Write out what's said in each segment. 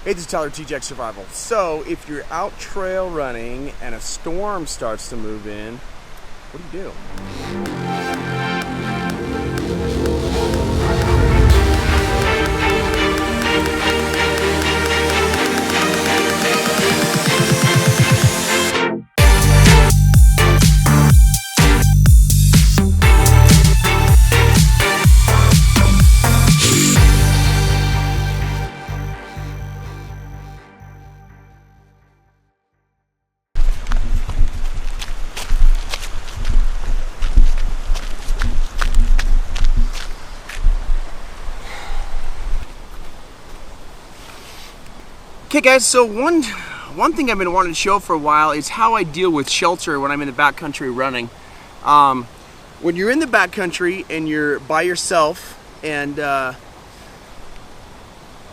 Hey, this is Tyler, TJX Survival. So, if you're out trail running and a storm starts to move in, what do you do? Okay guys, so one thing I've been wanting to show for a while is how I deal with shelter when I'm in the backcountry running. When you're in the backcountry and you're by yourself and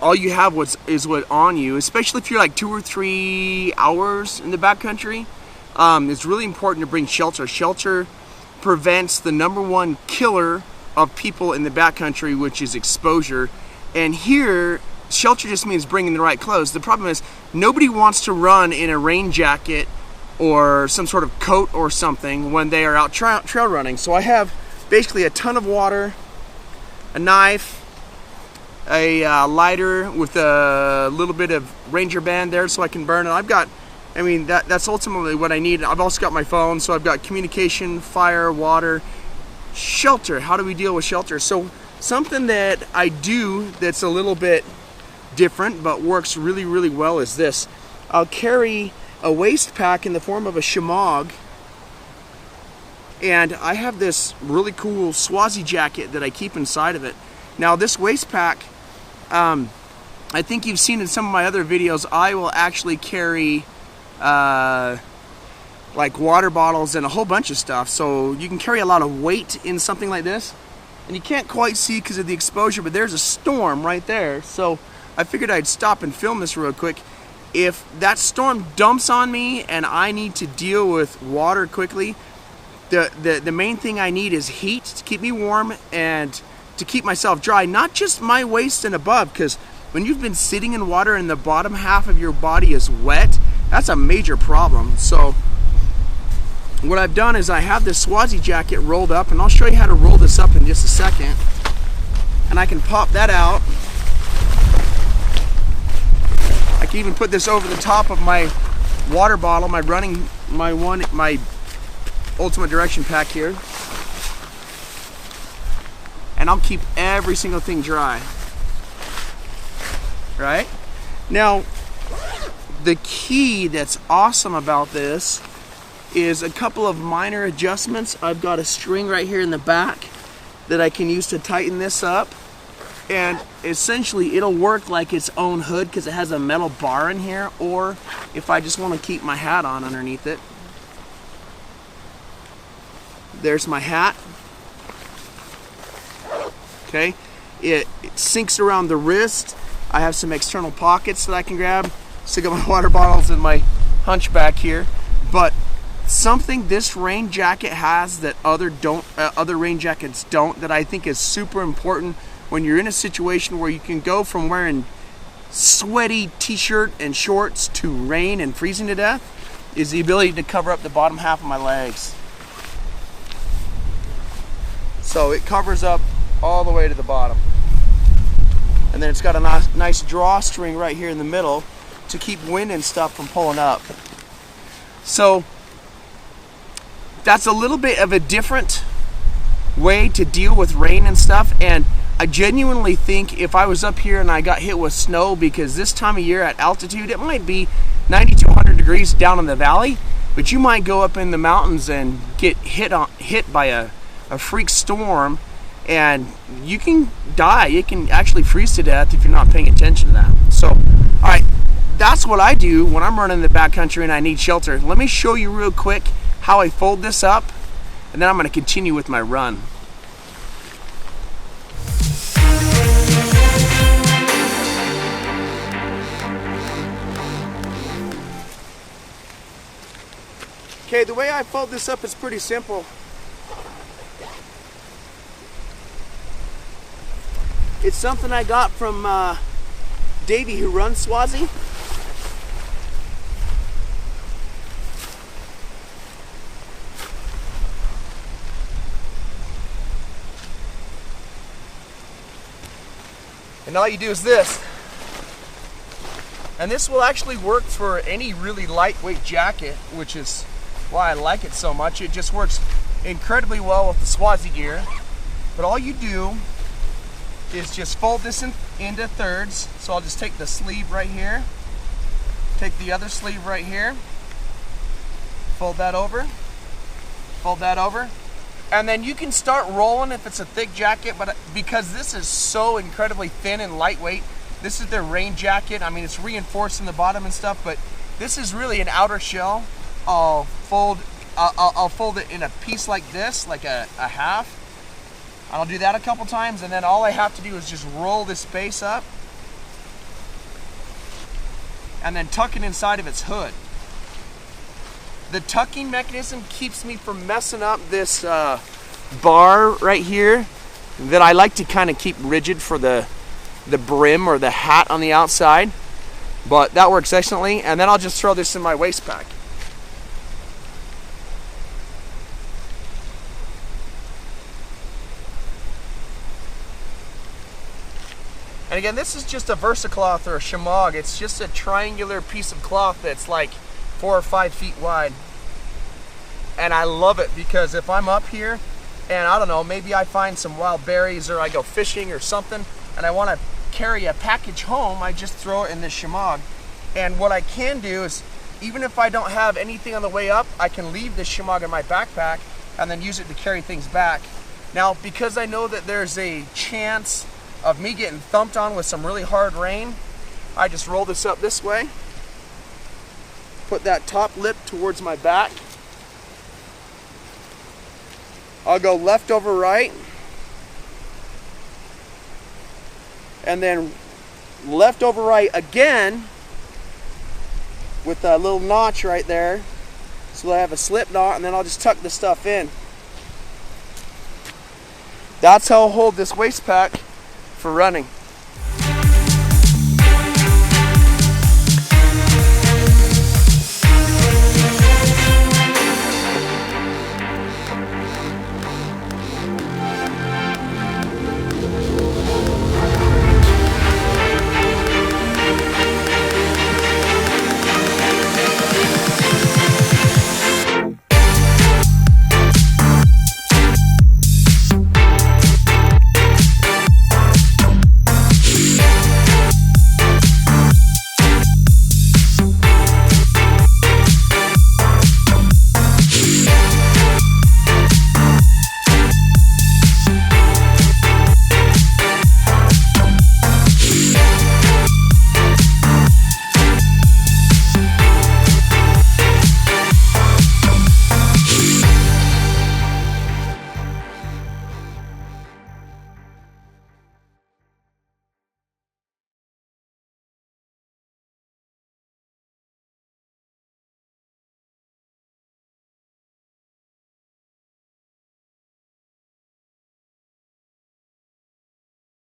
all you have is what on you, especially if you're like 2 or 3 hours in the backcountry, it's really important to bring shelter. Shelter prevents the #1 killer of people in the backcountry, which is exposure. And here, shelter just means bringing the right clothes. The problem is nobody wants to run in a rain jacket or some sort of coat or something when they are out trail running. So I have basically a ton of water, a knife, a lighter with a little bit of Ranger band there so I can burn it. That's ultimately what I need. I've also got my phone, so I've got communication, fire, water, shelter. How do we deal with shelter? So something that I do that's a little bit different but works really, really well is this. I'll carry a waist pack in the form of a shemagh, and I have this really cool Swazi jacket that I keep inside of it. Now this waist pack, I think you've seen in some of my other videos, I will actually carry like water bottles and a whole bunch of stuff, so you can carry a lot of weight in something like this. And you can't quite see because of the exposure, but there's a storm right there, so I figured I'd stop and film this real quick. If that storm dumps on me and I need to deal with water quickly, the main thing I need is heat to keep me warm and to keep myself dry, not just my waist and above, because when you've been sitting in water and the bottom half of your body is wet, that's a major problem. So what I've done is I have this Swazi jacket rolled up, and I'll show you how to roll this up in just a second. And I can pop that out. I can even put this over the top of my water bottle, my Ultimate Direction pack here. And I'll keep every single thing dry. Right? Now, the key that's awesome about this is a couple of minor adjustments. I've got a string right here in the back that I can use to tighten this up. And essentially it'll work like its own hood because it has a metal bar in here, or if I just want to keep my hat on underneath it. There's my hat. Okay, it sinks around the wrist. I have some external pockets that I can grab. Stick up my water bottles in my hunchback here. But something this rain jacket has that other rain jackets don't, that I think is super important when you're in a situation where you can go from wearing sweaty t-shirt and shorts to rain and freezing to death, is the ability to cover up the bottom half of my legs. So it covers up all the way to the bottom. And then it's got a nice drawstring right here in the middle to keep wind and stuff from pulling up. So that's a little bit of a different way to deal with rain and stuff. And I genuinely think if I was up here and I got hit with snow, because this time of year at altitude, it might be 90 to 100 degrees down in the valley, but you might go up in the mountains and get hit by a freak storm, and you can die. You can actually freeze to death if you're not paying attention to that. So, all right, that's what I do when I'm running the backcountry and I need shelter. Let me show you real quick how I fold this up, and then I'm going to continue with my run. Okay, the way I fold this up is pretty simple. It's something I got from Davey, who runs Swazi. And all you do is this. And this will actually work for any really lightweight jacket, which is why I like it so much. It just works incredibly well with the Swazi gear. But all you do is just fold this into thirds. So I'll just take the sleeve right here, take the other sleeve right here, fold that over, and then you can start rolling if it's a thick jacket, but because this is so incredibly thin and lightweight, this is their rain jacket. I mean, it's reinforced in the bottom and stuff, but this is really an outer shell. I'll fold it in a piece like this, like a half. I'll do that a couple times, and then all I have to do is just roll this base up and then tuck it inside of its hood. The tucking mechanism keeps me from messing up this bar right here that I like to kind of keep rigid for the brim or the hat on the outside, but that works excellently. And then I'll just throw this in my waist pack. And again, this is just a VersaCloth or a shemagh. It's just a triangular piece of cloth that's like 4 or 5 feet wide. And I love it because if I'm up here and I don't know, maybe I find some wild berries or I go fishing or something and I want to carry a package home, I just throw it in this shemagh. And what I can do is, even if I don't have anything on the way up, I can leave this shemagh in my backpack and then use it to carry things back. Now, because I know that there's a chance of me getting thumped on with some really hard rain, I just roll this up this way, put that top lip towards my back. I'll go left over right, and then left over right again with a little notch right there, so I have a slip knot, and then I'll just tuck the stuff in. That's how I'll hold this waist pack for running.